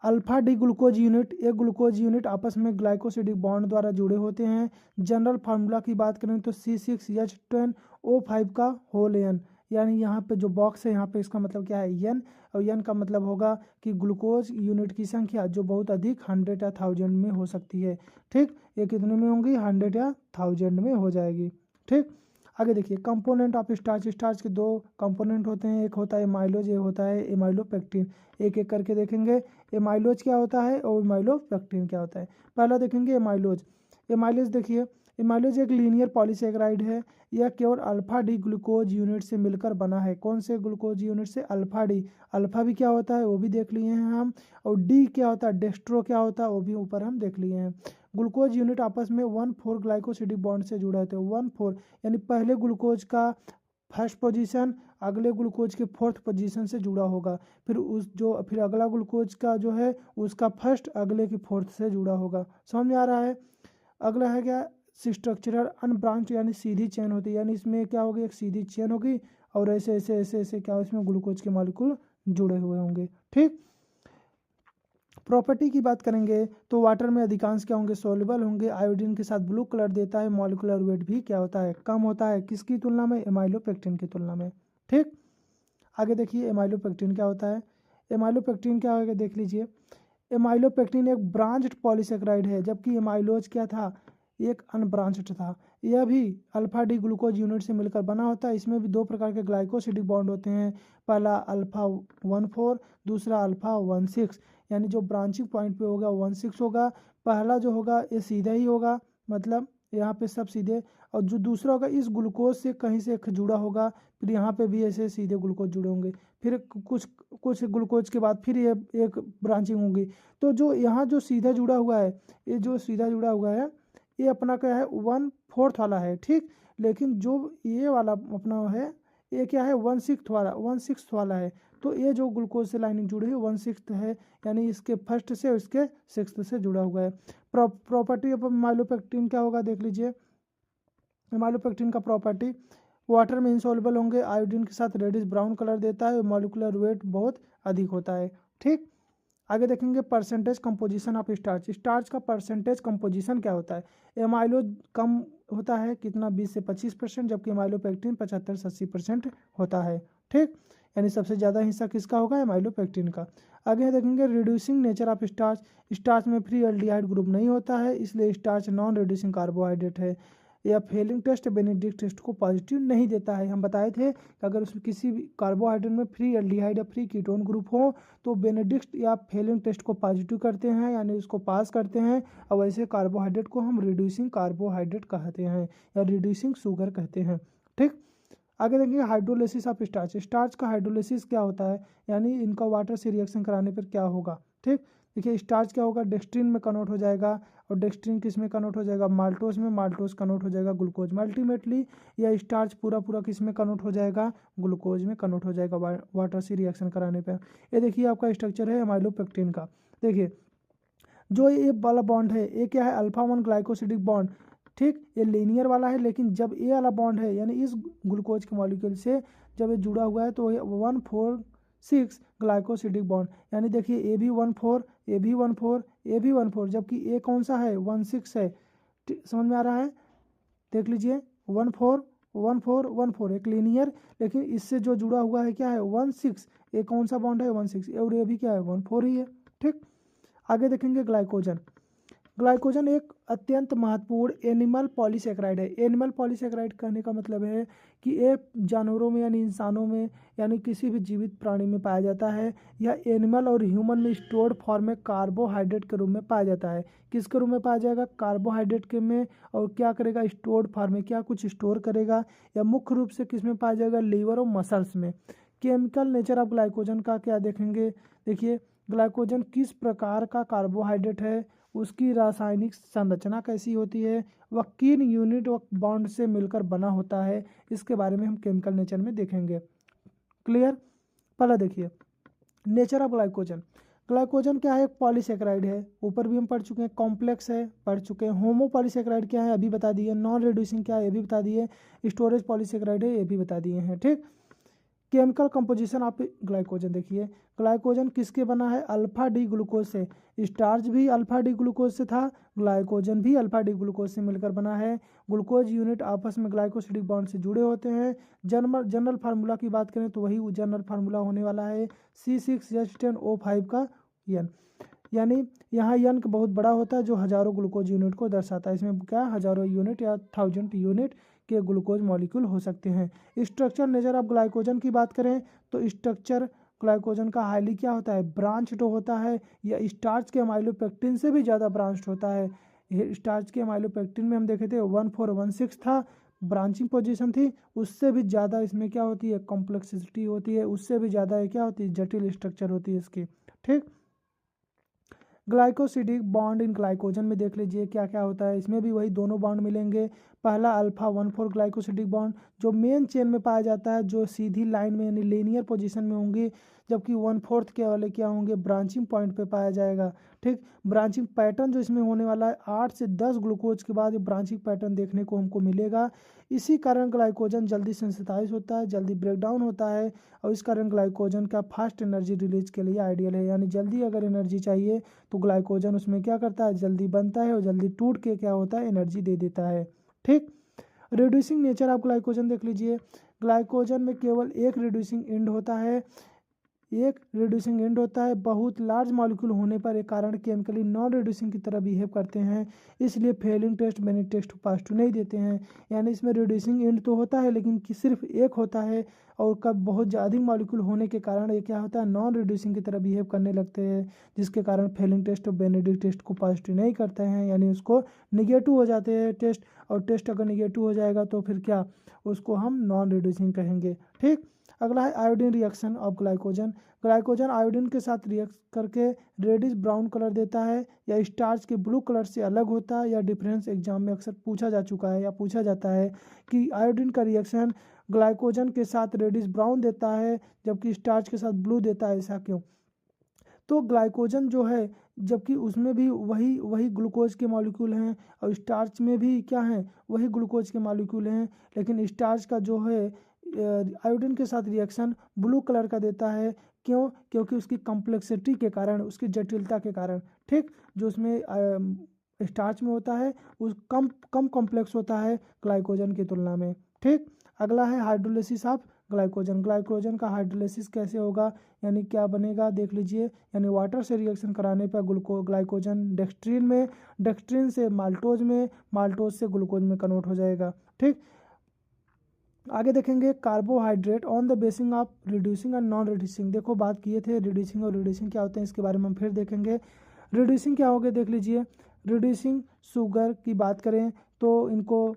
अल्फा डी ग्लूकोज यूनिट, एक ग्लूकोज यूनिट आपस में ग्लाइकोसिडिक बॉन्ड द्वारा जुड़े होते हैं। जनरल फार्मूला की बात करें तो C6H10O5 का होल एन, यानी यहाँ पे जो बॉक्स है यहाँ पे इसका मतलब क्या है एन, और एन का मतलब होगा कि ग्लूकोज यूनिट की संख्या जो बहुत अधिक 100 या 1000 में हो सकती है। ठीक, ये कितने में होंगी, 100 या 1000 में हो जाएगी। ठीक, आगे देखिए कंपोनेंट ऑफ स्टार्च। स्टार्च के दो कंपोनेंट होते हैं, एक होता है एमाइलोज, एक होता है एमाइलोपेक्टिन। एक एक करके देखेंगे एमाइलोज क्या होता है और एमाइलोपेक्टिन क्या होता है। पहला देखेंगे एमाइलोज। एमाइलोज देखिए, एमाइलोज एक लीनियर पॉलीसेकेराइड है। यह केवल अल्फा डी ग्लूकोज यूनिट से मिलकर बना है। कौन से ग्लूकोज यूनिट से, अल्फा डी। अल्फा भी क्या होता है वो भी देख लिए हैं हम, और डी क्या होता है, डेस्ट्रो क्या होता है वो भी ऊपर हम देख लिए हैं। ग्लूकोज यूनिट आपस में 1,4 ग्लाइकोसिडिक बॉन्ड से जुड़ा होता है। 1,4 यानी पहले ग्लूकोज का फर्स्ट पोजीशन अगले ग्लूकोज के फोर्थ पोजीशन से जुड़ा होगा, फिर अगला ग्लूकोज का जो है उसका फर्स्ट अगले की फोर्थ से जुड़ा होगा। समझ में आ रहा है। अगला है क्या, स्ट्रक्चरल अनब्रांच, यानी सीधी चेन होती है, यानी इसमें क्या होगी, एक सीधी चेन होगी और ऐसे ऐसे ऐसे ऐसे क्या इसमें ग्लूकोज के मॉलिक्यूल जुड़े हुए होंगे। ठीक, प्रॉपर्टी की बात करेंगे तो वाटर में अधिकांश क्या होंगे, सोल्यूबल होंगे। आयोडीन के साथ ब्लू कलर देता है। मॉलिक्यूलर वेट भी क्या होता है, कम होता है, किसकी तुलना में, एमाइलोपेक्टिन की तुलना में। ठीक, आगे देखिए एमाइलोपेक्टिन क्या होता है। एमाइलोपेक्टिन क्या होगा देख लीजिए। एमाइलोपेक्टिन एक ब्रांच्ड पॉलीसेकेराइड है, जबकि एमाइलोज क्या था, एक अनब्रांच्ड था। यह भी अल्फा डी ग्लूकोज यूनिट से मिलकर बना होता है। इसमें भी दो प्रकार के ग्लाइकोसिडिक बॉन्ड होते हैं, पहला अल्फा 1,4, दूसरा अल्फा 1,6, यानी जो ब्रांचिंग पॉइंट पे होगा 1,6 होगा। पहला जो होगा ये सीधा ही होगा, मतलब यहाँ पे सब सीधे, और जो दूसरा होगा इस ग्लूकोज से कहीं से जुड़ा होगा, फिर यहाँ पे भी ऐसे सीधे ग्लूकोज जुड़े होंगे, फिर कुछ ग्लूकोज के बाद फिर ये एक ब्रांचिंग होगी। तो जो यहाँ जो सीधा जुड़ा हुआ है, ये जो सीधा जुड़ा हुआ है ये अपना क्या है 1/4 वाला है। ठीक, लेकिन जो ये वाला अपना है ये क्या है 1/6 वाला है। तो ये जो ग्लूकोज से लाइनिंग जुड़ी है 1/6 है, यानी इसके फर्स्ट से और इसके 6th से जुड़ा हुआ है। प्रॉपर्टी ऑफ एमाइलोपेक्टिन क्या होगा देख लीजिए। एमाइलोपेक्टिन का प्रॉपर्टी, वाटर में इंसॉल्युबल होंगे, आयोडीन के साथ रेडिश ब्राउन कलर देता है, मॉलिक्यूलर वेट बहुत अधिक होता है। ठीक, आगे देखेंगे percentage composition of starch. Starch का परसेंटेज कंपोजिशन क्या होता है। एमाइलोज कम होता है, कितना 20 से 25%, जबकि एमाइलोपेक्टिन 75 से 80% होता है। ठीक, यानी सबसे ज़्यादा हिस्सा किसका होगा, एमाइलोपेक्टिन का। आगे देखेंगे reducing nature of starch. Starch में फ्री एल्डिहाइड ग्रुप नहीं होता है, इसलिए स्टार्च नॉन रिड्यूसिंग कार्बोहाइड्रेट है। या फेलिंग टेस्ट बेनेडिक्ट टेस्ट को पॉजिटिव नहीं देता है। हम बताए थे कि अगर उसमें किसी भी कार्बोहाइड्रेट में फ्री एल्डिहाइड या फ्री कीटोन ग्रुप हो तो बेनेडिक्ट या फेलिंग टेस्ट को पॉजिटिव करते हैं, यानी उसको पास करते हैं, और वैसे कार्बोहाइड्रेट को हम रिड्यूसिंग कार्बोहाइड्रेट कहते हैं या रिड्यूसिंग शुगर कहते हैं। ठीक, आगे देखेंगे हाइड्रोलिसिस ऑफ स्टार्च। स्टार्च का हाइड्रोलिसिस क्या होता है, यानी इनका वाटर से रिएक्शन कराने पर क्या होगा। ठीक, देखिए स्टार्च क्या होगा, डेक्स्ट्रिन में कन्वर्ट हो जाएगा, और डेक्स्ट्रिन किस में कन्वर्ट हो जाएगा, माल्टोज में, माल्टोज कन्वर्ट हो जाएगा ग्लूकोज में। अल्टीमेटली यह स्टार्च पूरा पूरा किस में कन्वर्ट हो जाएगा, ग्लूकोज में कन्वर्ट हो जाएगा वाटर से रिएक्शन कराने पर। ये देखिए आपका स्ट्रक्चर है एमाइलोपेक्टिन का। देखिए जो ये वाला बॉन्ड है ये क्या है, अल्फा 1 ग्लाइकोसिडिक बॉन्ड। ठीक, ये लीनियर वाला है, लेकिन जब ये वाला बॉन्ड है यानी इस ग्लूकोज के मॉलिक्यूल से जब ये जुड़ा हुआ है तो ये 1,4,6 ग्लाइकोसिडिक बॉन्ड, यानी देखिए ए भी 1,4, ए भी 1,4, ए भी 1,4, जबकि ए कौन सा है 1,6 है। समझ में आ रहा है, देख लीजिए 1,4 1,4 1,4 एक लीनियर, लेकिन इससे जो जुड़ा हुआ है क्या है 1,6, ए कौन सा बॉन्ड है 1,6, और ये भी क्या है 1,4 ही है। ठीक, आगे देखेंगे ग्लाइकोजन। ग्लाइकोजन एक अत्यंत महत्वपूर्ण एनिमल पॉलीसेकेराइड है। एनिमल पॉलीसेकेराइड कहने का मतलब है कि ये जानवरों में यानी इंसानों में यानी किसी भी जीवित प्राणी में पाया जाता है। यह एनिमल और ह्यूमन में स्टोर्ड फॉर्म में कार्बोहाइड्रेट के रूप में पाया जाता है। किसके रूप में पाया जाएगा, कार्बोहाइड्रेट के में, और क्या करेगा स्टोर्ड फॉर्म में क्या कुछ स्टोर करेगा, या मुख्य रूप से किस में पाया जाएगा, लीवर और मसल्स में। केमिकल नेचर ऑफ ग्लाइकोजन का क्या देखेंगे, देखिए ग्लाइकोजन किस प्रकार का कार्बोहाइड्रेट है, उसकी रासायनिक संरचना कैसी होती है, वह किन यूनिट व बॉन्ड से मिलकर बना होता है, इसके बारे में हम केमिकल नेचर में देखेंगे। क्लियर। पहला देखिए नेचर ऑफ ग्लाइकोजन। ग्लाइकोजन क्या है, एक पॉलीसेकेराइड है, ऊपर भी हम पढ़ चुके हैं, कॉम्प्लेक्स है पढ़ चुके हैं। होमो पॉलीसेकेराइड क्या है अभी बता दिए, नॉन रिड्यूसिंग क्या है ये भी बता दिए, स्टोरेज पॉलीसेकेराइड है ये भी बता दिए हैं। ठीक, केमिकल कंपोजिशन ऑफ ग्लाइकोजन देखिए, ग्लाइकोजन किसके बना है, अल्फा डी ग्लूकोज से। स्टार्च भी अल्फा डी ग्लूकोज से था, ग्लाइकोजन भी अल्फा डी ग्लूकोज से मिलकर बना है। ग्लूकोज यूनिट आपस में ग्लाइकोसिडिक बॉन्ड से जुड़े होते हैं। जनरल फार्मूला की बात करें तो वही जनरल फार्मूला होने वाला है C6H10O5 का एन, यानी यहाँ एन बहुत बड़ा होता है जो हजारों ग्लूकोज यूनिट को दर्शाता है। इसमें क्या हजारों यूनिट या 1000 यूनिट के ग्लूकोज मॉलिक्यूल हो सकते हैं। स्ट्रक्चर नेचर ऑफ ग्लाइकोजन की बात करें तो स्ट्रक्चर ग्लाइकोजन का हाईली क्या होता है, ब्रांच्ड होता है, या स्टार्च के अमाइलोपेक्टिन से भी ज़्यादा ब्रांच्ड होता है। स्टार्च के अमाइलोपेक्टिन में हम देखे थे 1416 था, ब्रांचिंग पोजीशन थी, उससे भी ज़्यादा इसमें क्या होती है, कॉम्प्लेक्सिटी होती है, उससे भी ज़्यादा क्या होती है, जटिल स्ट्रक्चर होती है इसकी। ठीक, ग्लाइकोसिडिक बॉन्ड इन ग्लाइकोजन में देख लीजिए क्या क्या होता है। इसमें भी वही दोनों बॉन्ड मिलेंगे। पहला अल्फा 1,4 ग्लाइकोसिडिक बॉन्ड जो मेन चेन में पाया जाता है, जो सीधी लाइन में यानी लीनियर पोजीशन में होंगे, जबकि 1/4 के वाले क्या होंगे, ब्रांचिंग पॉइंट पे पाया जाएगा। ठीक, ब्रांचिंग पैटर्न जो इसमें होने वाला है 8 से 10 ग्लूकोज के बाद ये ब्रांचिंग पैटर्न देखने को हमको मिलेगा। इसी कारण ग्लाइकोजन जल्दी सेंसिटाइज होता है, जल्दी ब्रेक डाउन होता है, और इस कारण ग्लाइकोजन का फास्ट एनर्जी रिलीज के लिए आइडियल है। यानी जल्दी अगर एनर्जी चाहिए तो ग्लाइकोजन उसमें क्या करता है, जल्दी बनता है और जल्दी टूट के क्या होता है, एनर्जी दे देता है। ठीक, रिड्यूसिंग नेचर ऑफ ग्लाइकोजन देख लीजिए। ग्लाइकोजन में केवल एक रिड्यूसिंग एंड होता है, बहुत लार्ज मॉलिक्यूल होने पर एक कारण केमिकली नॉन रिड्यूसिंग की तरह बिहेव करते हैं, इसलिए Fehling test Benedict test positive नहीं देते हैं। यानी इसमें रिड्यूसिंग एंड तो होता है लेकिन सिर्फ एक होता है, और कब बहुत ज़्यादा मॉलिक्यूल होने के कारण ये क्या होता है, नॉन रिड्यूसिंग की तरह बिहेव करने लगते हैं, जिसके कारण फेलिंग टेस्ट और बेनेडिक्ट टेस्ट को पॉजिटिव नहीं करते हैं, यानी उसको निगेटिव हो जाते हैं टेस्ट, और टेस्ट अगर निगेटिव हो जाएगा तो फिर क्या, उसको हम नॉन रिड्यूसिंग कहेंगे। ठीक, अगला है iodine reaction of glycogen. Glycogen iodine के साथ रिएक्ट करके रेडिश ब्राउन कलर देता है, या स्टार्च के ब्लू कलर से अलग होता है, या डिफरेंस एग्जाम में अक्सर पूछा जा चुका है या पूछा जाता है कि आयोडीन का रिएक्शन ग्लाइकोजन के साथ रेडिश ब्राउन देता है जबकि स्टार्च के साथ ब्लू देता है, ऐसा क्यों। तो ग्लाइकोजन जो है, जबकि उसमें भी वही ग्लूकोज के मॉलिक्यूल हैं, और स्टार्च में भी क्या है, वही ग्लूकोज के मॉलिक्यूल हैं, लेकिन स्टार्च का जो है आयोडीन के साथ रिएक्शन ब्लू कलर का देता है। क्यों, क्योंकि उसकी कॉम्प्लेक्सिटी के कारण, उसकी जटिलता के कारण। ठीक, जो उसमें स्टार्च में होता है उस कम कॉम्प्लेक्स होता है ग्लाइकोजन की तुलना में। ठीक, अगला है हाइड्रोलिसिस ऑफ ग्लाइकोजन। ग्लाइकोजन का हाइड्रोलिसिस कैसे होगा, यानी क्या बनेगा देख लीजिए। यानी वाटर से रिएक्शन कराने पर ग्लाइकोजन डेक्सट्रीन से माल्टोज में, माल्टोज से ग्लूकोज में कन्वर्ट हो जाएगा। ठीक, आगे देखेंगे carbohydrate on the basis of reducing and non reducing. देखो बात किए थे रिड्यूसिंग और रिड्यूसिंग क्या होते हैं, इसके बारे में हम फिर देखेंगे। रिड्यूसिंग क्या होगा देख लीजिए। रिड्यूसिंग शुगर की बात करें तो इनको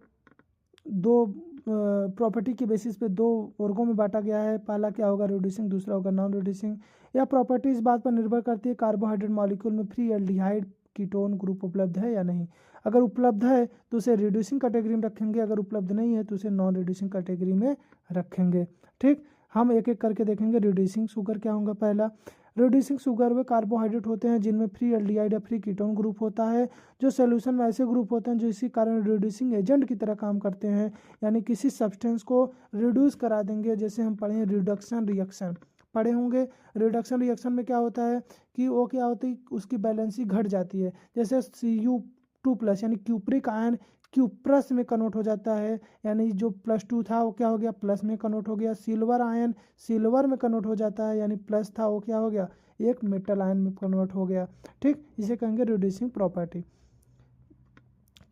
दो प्रॉपर्टी के बेसिस पे दो वर्गों में बांटा गया है। पहला क्या होगा, रिड्यूसिंग, दूसरा होगा नॉन रिड्यूसिंग। यह प्रॉपर्टी इस बात पर निर्भर करती है कार्बोहाइड्रेट मॉलिक्यूल में फ्री एल्डिहाइड कीटोन ग्रुप उपलब्ध है या नहीं। अगर उपलब्ध है तो उसे रिड्यूसिंग कैटेगरी में रखेंगे, अगर उपलब्ध नहीं है तो उसे नॉन रिड्यूसिंग कैटेगरी में रखेंगे। ठीक, हम एक एक करके देखेंगे। रिड्यूसिंग शुगर क्या होगा। पहला, रिड्यूसिंग शुगर वे कार्बोहाइड्रेट होते हैं जिनमें फ्री एल्डिहाइड या फ्री कीटोन ग्रुप होता है, जो सोल्यूशन में ऐसे ग्रुप होते हैं जो इसी कारण रिड्यूसिंग एजेंट की तरह काम करते हैं, यानी किसी सब्सटेंस को रिड्यूस करा देंगे। जैसे हम पढ़े रिडक्शन रिएक्शन पढ़े होंगे। रिडक्शन रिएक्शन में क्या होता है कि वो क्या होती है, उसकी बैलेंसी घट जाती है। जैसे Cu2+ यानी क्यूप्रिक आयन क्यूप्रस में कन्वर्ट हो जाता है, यानी जो +2 था वो क्या हो गया, प्लस में कन्वर्ट हो गया। सिल्वर आयन सिल्वर में कन्वर्ट हो जाता है, यानी प्लस था वो क्या हो गया, एक मेटल आयन में कन्वर्ट हो गया। ठीक, इसे कहेंगे रिड्यूसिंग प्रॉपर्टी।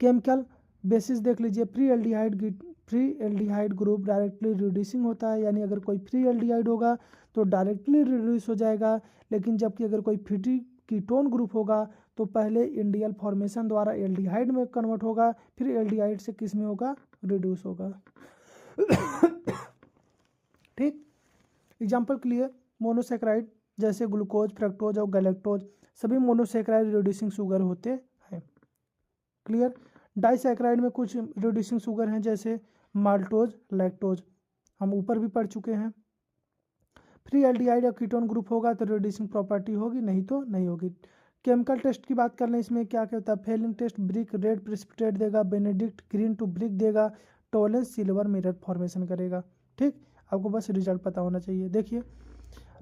केमिकल बेसिस देख लीजिए। Free aldehyde group directly reducing होता है, यानी अगर कोई फ्री एल्डिहाइड होगा तो डायरेक्टली रिड्यूस हो जाएगा, लेकिन जबकि अगर कोई फ्री कीटोन ग्रुप होगा तो पहले इंडियल फॉर्मेशन द्वारा एल्डिहाइड में कन्वर्ट होगा, फिर एल्डिहाइड से किस में होगा, रिड्यूस होगा। ठीक, एग्जाम्पल के लिए मोनोसेक्राइड जैसे ग्लूकोज, फ्रक्टोज और गैलेक्टोज सभी मोनोसेक्राइड रिड्यूसिंग शुगर होते हैं। क्लियर। डाइसेक्राइड में कुछ रिड्यूसिंग शुगर हैं जैसे माल्टोज, लैक्टोज, हम ऊपर भी पढ़ चुके हैं। फ्री एल्डिहाइड या कीटोन ग्रुप होगा तो रिड्यूसिंग प्रॉपर्टी होगी, नहीं तो नहीं होगी। केमिकल टेस्ट की बात कर लें, इसमें क्या क्या होता है। Fehling test brick red precipitate देगा, बेनेडिक्ट ग्रीन टू ब्रिक देगा, टोलेंस सिल्वर मिरर फॉर्मेशन करेगा। ठीक, आपको बस रिजल्ट पता होना चाहिए। देखिए,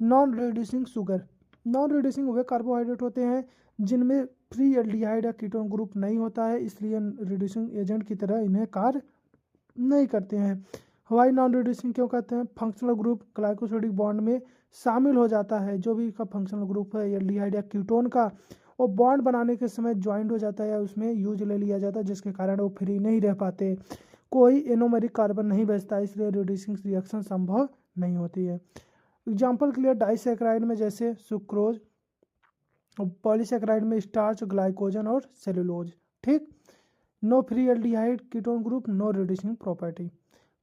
non reducing sugar, non reducing वे कार्बोहाइड्रेट होते हैं जिनमें फ्री एल्डिहाइड या कीटोन ग्रुप नहीं होता है, इसलिए रिड्यूसिंग एजेंट की तरह इन्हें कार्य नहीं करते हैं। हवाई नॉन रिड्यूसिंग क्यों कहते हैं? फंक्शनल ग्रुप ग्लाइकोसिडिक बॉन्ड में शामिल हो जाता है। जो भी इसका फंक्शनल ग्रुप है एल्डिहाइड या कीटोन का, वो बॉन्ड बनाने के समय ज्वाइंट हो जाता है या उसमें यूज ले लिया जाता है, जिसके कारण वो फ्री नहीं रह पाते, कोई एनोमेरिक कार्बन नहीं बचता, इसलिए रिड्यूसिंग रिएक्शन संभव नहीं होती है। एग्जाम्पल के लिए डाइसैकेराइड में जैसे सुक्रोज, पॉलीसैकेराइड में स्टार्च, ग्लाइकोजन और सेलुलोज। ठीक, no free aldehyde ketone group, no reducing property.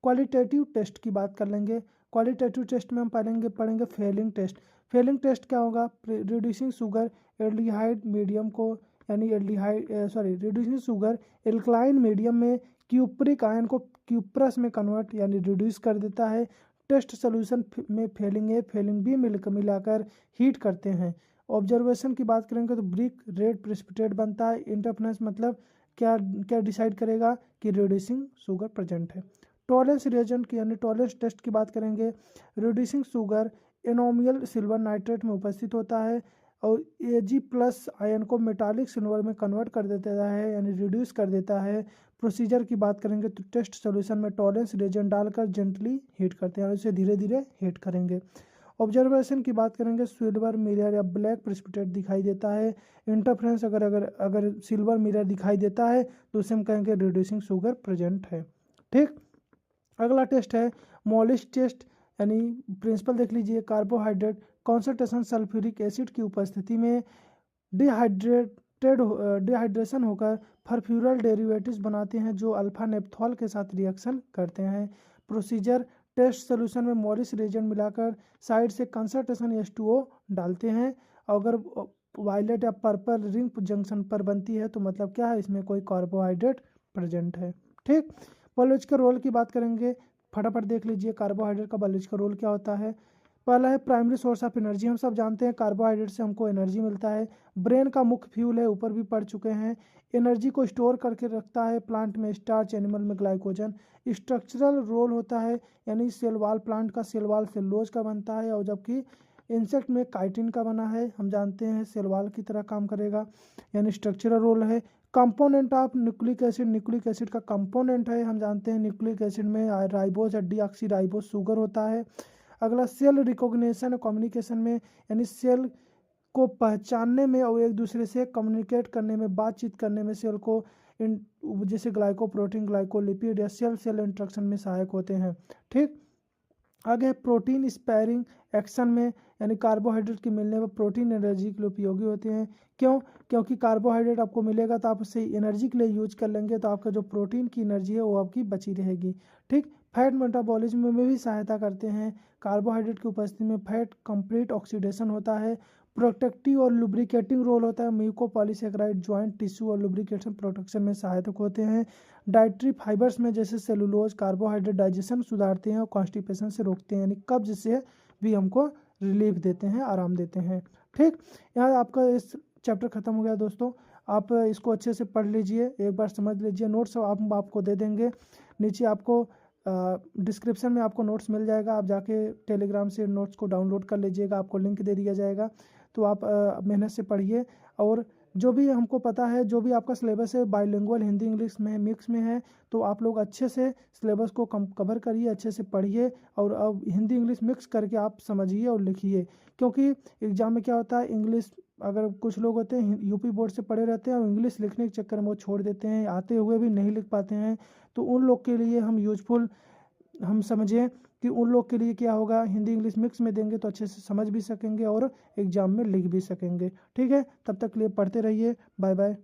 Qualitative test की बात कर लेंगे। क्वालिटेटिव टेस्ट में हम पढ़ेंगे फेलिंग टेस्ट। फेलिंग टेस्ट क्या होगा? रिड्यूसिंग शुगर एल्डिहाइड मीडियम को यानी रिड्यूसिंग शुगर एल्कलाइन मीडियम में क्यूप्रिक आयन को क्यूप्रस में कन्वर्ट यानी रिड्यूस कर देता है। टेस्ट सोल्यूशन में फेलिंग ए फेलिंग बी मिलाकर हीट करते हैं। ऑब्जर्वेशन की बात करेंगे तो ब्रिक रेड प्रेसिपिटेट बनता है। इंटरफेरेंस मतलब क्या क्या डिसाइड करेगा कि रिड्यूसिंग शुगर प्रेजेंट है। टॉलरेंस रिएजेंट की यानी टॉलरेंस टेस्ट की बात करेंगे। रिड्यूसिंग शुगर एनोमियल सिल्वर नाइट्रेट में उपस्थित होता है और Ag प्लस आयन को मेटालिक सिल्वर में कन्वर्ट कर देता है यानी रिड्यूस कर देता है। प्रोसीजर की बात करेंगे तो टेस्ट सोल्यूशन में टॉलरेंस रिएजेंट डालकर जेंटली हीट करते हैं, उसे धीरे धीरे हीट करेंगे। ऑब्जर्वेशन की बात करेंगे, सिल्वर मिरर या ब्लैक प्रेसिपिटेट दिखाई देता है। इंटरफेरेंस अगर सिल्वर मिरर दिखाई देता है तो उसे हम कहेंगे रिड्यूसिंग शुगर प्रेजेंट है। ठीक, अगला टेस्ट है मॉलिश टेस्ट यानी प्रिंसिपल देख लीजिए। कार्बोहाइड्रेट कॉन्सेंट्रेशन सल्फ्यूरिक एसिड की उपस्थिति में डिहाइड्रेशन होकर फर्फ्यूरल डेरिवेटिव्स बनाते हैं जो अल्फा नेप्थॉल के साथ रिएक्शन करते हैं। प्रोसीजर, टेस्ट सोल्यूशन में मॉलिश रिएजेंट मिलाकर साइड से कंसंट्रेशन H2O डालते हैं। अगर वायलेट या पर्पल रिंग जंक्शन पर बनती है तो मतलब क्या है? इसमें कोई कार्बोहाइड्रेट प्रेजेंट है। ठीक, बायोलॉजिकल रोल की बात करेंगे, फटाफट देख लीजिए कार्बोहाइड्रेट का बायोलॉजिकल रोल क्या होता है। पहला है प्राइमरी सोर्स ऑफ एनर्जी। हम सब जानते हैं कार्बोहाइड्रेट से हमको एनर्जी मिलता है। ब्रेन का मुख्य फ्यूल है, ऊपर भी पढ़ चुके हैं। एनर्जी को स्टोर करके रखता है, प्लांट में स्टार्च, एनिमल में ग्लाइकोजन। स्ट्रक्चरल रोल होता है यानी सेल वाल, प्लांट का सेल वाल सेलुलोज का बनता है और जबकि इंसेक्ट में काइटिन का बना है। हम जानते हैं सेल वाल की तरह काम करेगा यानी स्ट्रक्चरल रोल है। Component of nucleic acid, nucleic acid का कंपोनेंट है। हम जानते हैं न्यूक्लिक एसिड में राइबोज या डीऑक्सीराइबोज शुगर होता है। अगला सेल रिकॉग्निशन और कम्युनिकेशन में यानी सेल को पहचानने में और एक दूसरे से कम्युनिकेट करने में, बातचीत करने में सेल को जैसे ग्लाइकोप्रोटीन, ग्लाइकोलिपिड या सेल सेल इंटरेक्शन में सहायक होते हैं। ठीक, आगे प्रोटीन स्पेयरिंग एक्शन में यानी कार्बोहाइड्रेट के मिलने पर प्रोटीन एनर्जी के लिए उपयोगी होते हैं। क्यों? क्योंकि कार्बोहाइड्रेट आपको मिलेगा तो आप उसे एनर्जी के लिए यूज कर लेंगे तो आपका जो प्रोटीन की एनर्जी है वो आपकी बची रहेगी। ठीक, फैट मेटाबॉलिज्म में भी सहायता करते हैं। कार्बोहाइड्रेट की उपस्थिति में फैट कंप्लीट ऑक्सीडेशन होता है। प्रोटेक्टिव और लुब्रिकेटिंग रोल होता है। म्यूकोपॉलीसेकेराइड ज्वाइंट टिश्यू और लुब्रिकेशन प्रोटेक्शन में सहायक होते हैं। डाइटरी फाइबर्स में जैसे सेलुलोज कार्बोहाइड्रेट डाइजेशन सुधारते हैं और कॉन्स्टिपेशन से रोकते हैं यानी कब्ज से भी हमको रिलीफ देते हैं, आराम देते हैं। ठीक, यहाँ आपका इस चैप्टर खत्म हो गया दोस्तों। आप इसको अच्छे से पढ़ लीजिए, एक बार समझ लीजिए। नोट्स हम आपको दे देंगे, नीचे आपको डिस्क्रिप्शन में आपको नोट्स मिल जाएगा। आप जाके टेलीग्राम से नोट्स को डाउनलोड कर लीजिएगा, आपको लिंक दे दिया जाएगा। तो आप मेहनत से पढ़िए और जो भी हमको पता है, जो भी आपका सिलेबस है बाइलिंगुअल हिंदी इंग्लिश में मिक्स में है, तो आप लोग अच्छे से सिलेबस को कवर करिए, अच्छे से पढ़िए और अब हिंदी इंग्लिश मिक्स करके आप समझिए और लिखिए। क्योंकि एग्ज़ाम में क्या होता है, इंग्लिश अगर कुछ लोग होते हैं यूपी बोर्ड से पढ़े रहते हैं और इंग्लिश लिखने के चक्कर में वो छोड़ देते हैं, आते हुए भी नहीं लिख पाते हैं। तो उन लोग के लिए हम यूजफुल हम समझें कि उन लोग के लिए क्या होगा, हिंदी इंग्लिश मिक्स में देंगे तो अच्छे से समझ भी सकेंगे और एग्ज़ाम में लिख भी सकेंगे। ठीक है, तब तक के लिए पढ़ते रहिए। Bye bye.